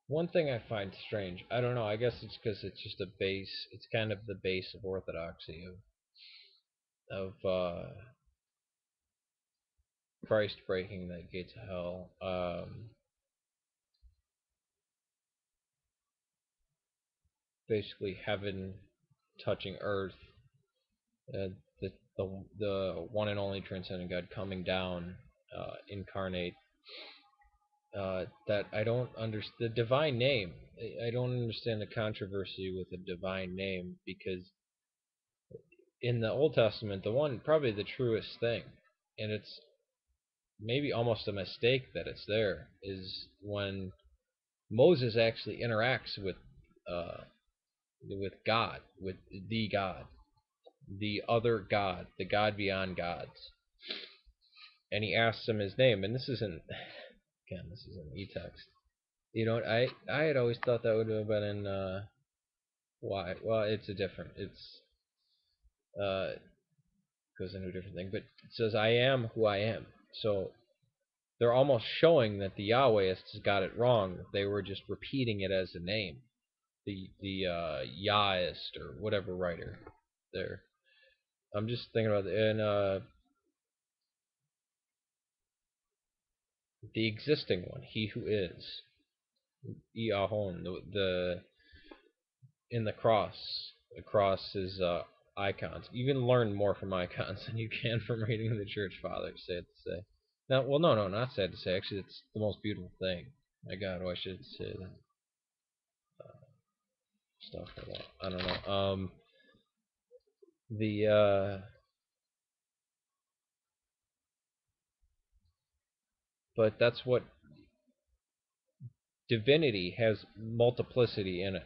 One thing I find strange, I don't know, I guess it's because it's just a base, it's kind of the base of orthodoxy of Christ breaking the gates of hell. Basically, heaven touching earth, uh, the one and only transcendent God coming down, incarnate. That I don't understand the divine name. I don't understand the controversy with the divine name because in the Old Testament, the one probably the truest thing, and it's maybe almost a mistake that it's there, is when Moses actually interacts uh, with God, with the other God, the God beyond gods, and he asks him his name. And this isn't again, this is an e-text. You know, I had always thought that would have been in why? Well, it's a different. It's uh goes into a different thing, but it says I am who I am. So they're almost showing that the Yahwehists got it wrong. They were just repeating it as a name. The Yahist or whatever writer there. I'm just thinking about it. And the existing one, he who is, Iahon, the in the cross. The cross is icons. You can learn more from icons than you can from reading the church fathers. Sad to say. No, well, no, not sad to say. Actually, it's the most beautiful thing. My God, why should I say that? Stuff like that. I don't know. The but that's what divinity has, multiplicity in it.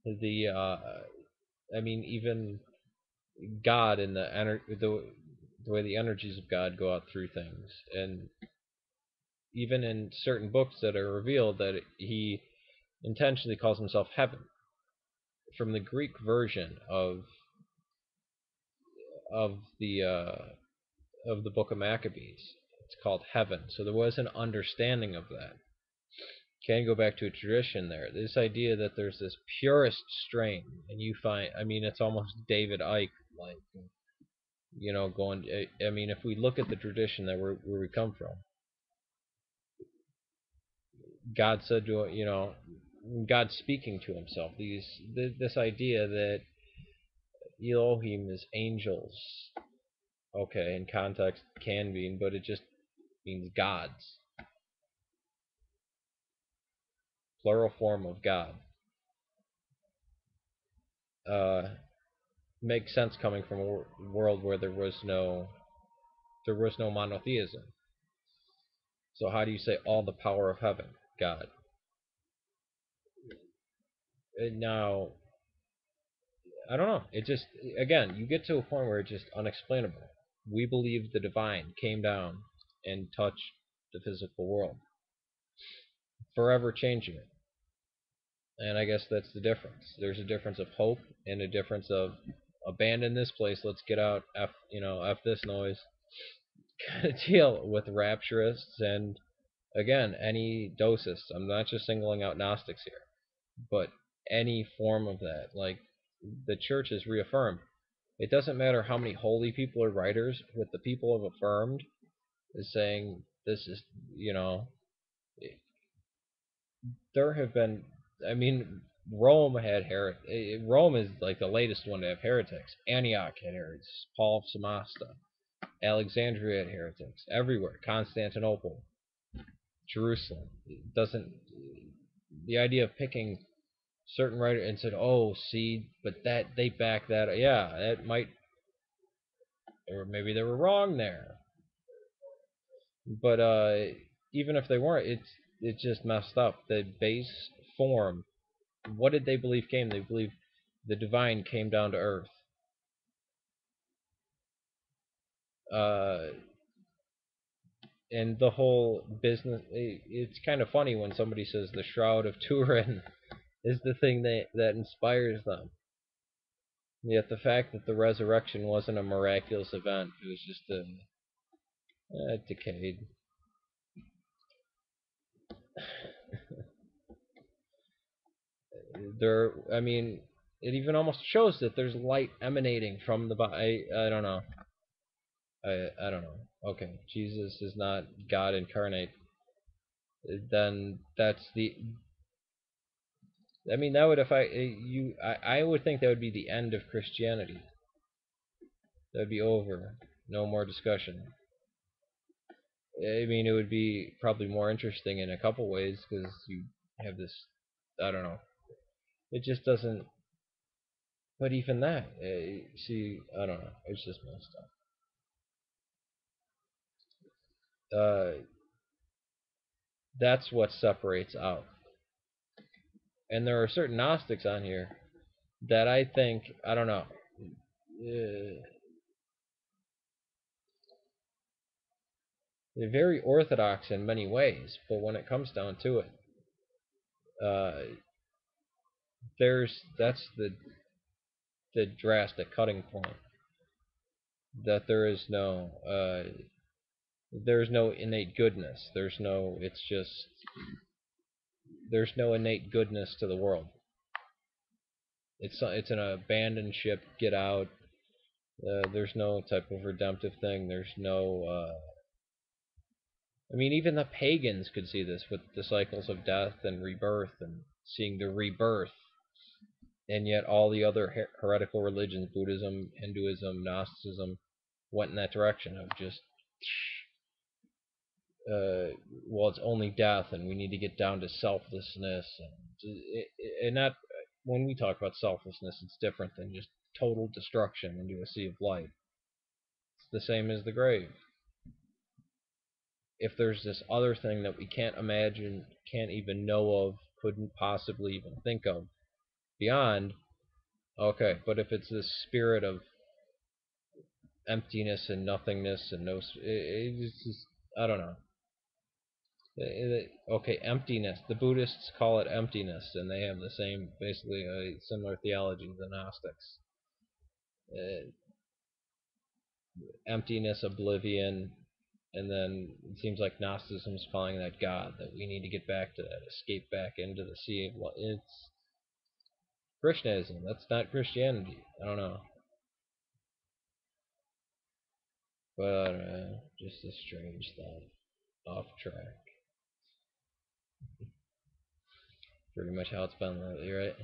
The I mean, even God and the way the energies of God go out through things, and even in certain books that are revealed that he intentionally calls himself heaven. From the Greek version of the book of Maccabees, it's called heaven. So there was an understanding of that. Can go back to a tradition there. This idea that there's this purest strain, and you find, I mean, it's almost David Icke like, going. I mean, if we look at the tradition that where we come from, God said to God speaking to himself. This idea that Elohim is angels. Okay, in context can mean, but it just means gods, plural form of God. Uh, Makes sense coming from a world where there was no monotheism. So how do you say all the power of heaven, God? Now, I don't know. It just, again, you get to a point where it's just unexplainable. We believe the divine came down and touched the physical world, forever changing it. And I guess that's the difference. There's a difference of hope and a difference of abandon this place, let's get out, f this noise, kind of deal with rapturists and again any dosists. I'm not just singling out Gnostics here, but any form of that. Like the church has reaffirmed, it doesn't matter how many holy people or writers, what the people have affirmed is saying this is, you know, there have been, I mean, Rome had Rome is like the latest one to have heretics. Antioch had heretics. Paul of Samosata. Alexandria had heretics. Everywhere. Constantinople. Jerusalem. It doesn't. The idea of picking certain writer and said, "Oh, see, but that they back that." Yeah, that might, or maybe they were wrong there. But even if they weren't, it's just messed up. The base form. What did they believe came? They believed the divine came down to earth. Uh, and the whole business. It's kind of funny when somebody says the Shroud of Turin is the thing that inspires them. Yet the fact that the resurrection wasn't a miraculous event, it was just a decayed. I mean, it even almost shows that there's light emanating from the body. I don't know. I don't know. Okay, Jesus is not God incarnate. Then that's the. I mean, that would if I you I would think that would be the end of Christianity. That would be over. No more discussion. I mean, it would be probably more interesting in a couple ways because you have this. I don't know. It just doesn't. But even that, see, I don't know. It's just messed up. That's what separates out. And there are certain Gnostics on here that I think, I don't know, they're very orthodox in many ways, but when it comes down to it, uh, that's the drastic cutting point. That there's no innate goodness. There's no innate goodness to the world. It's an abandoned ship. Get out. There's no type of redemptive thing. There's no. I mean, even the pagans could see this with the cycles of death and rebirth, and seeing the rebirth. And yet, all the other heretical religions, Buddhism, Hinduism, Gnosticism, went in that direction of just, well, it's only death, and we need to get down to selflessness, and not when we talk about selflessness, it's different than just total destruction into a sea of light. It's the same as the grave. If there's this other thing that we can't imagine, can't even know of, couldn't possibly even think of beyond, okay, but if it's this spirit of emptiness and nothingness and no, it's just, I don't know. Okay, emptiness. The Buddhists call it emptiness, and they have the same, basically, similar theology as the Gnostics. Uh, Emptiness, oblivion, and then it seems like Gnosticism is calling that God, that we need to get back to that, escape back into the sea of light. It's Krishnaism. That's not Christianity. I don't know. But just a strange thought. Off track. Pretty much how it's been lately, right?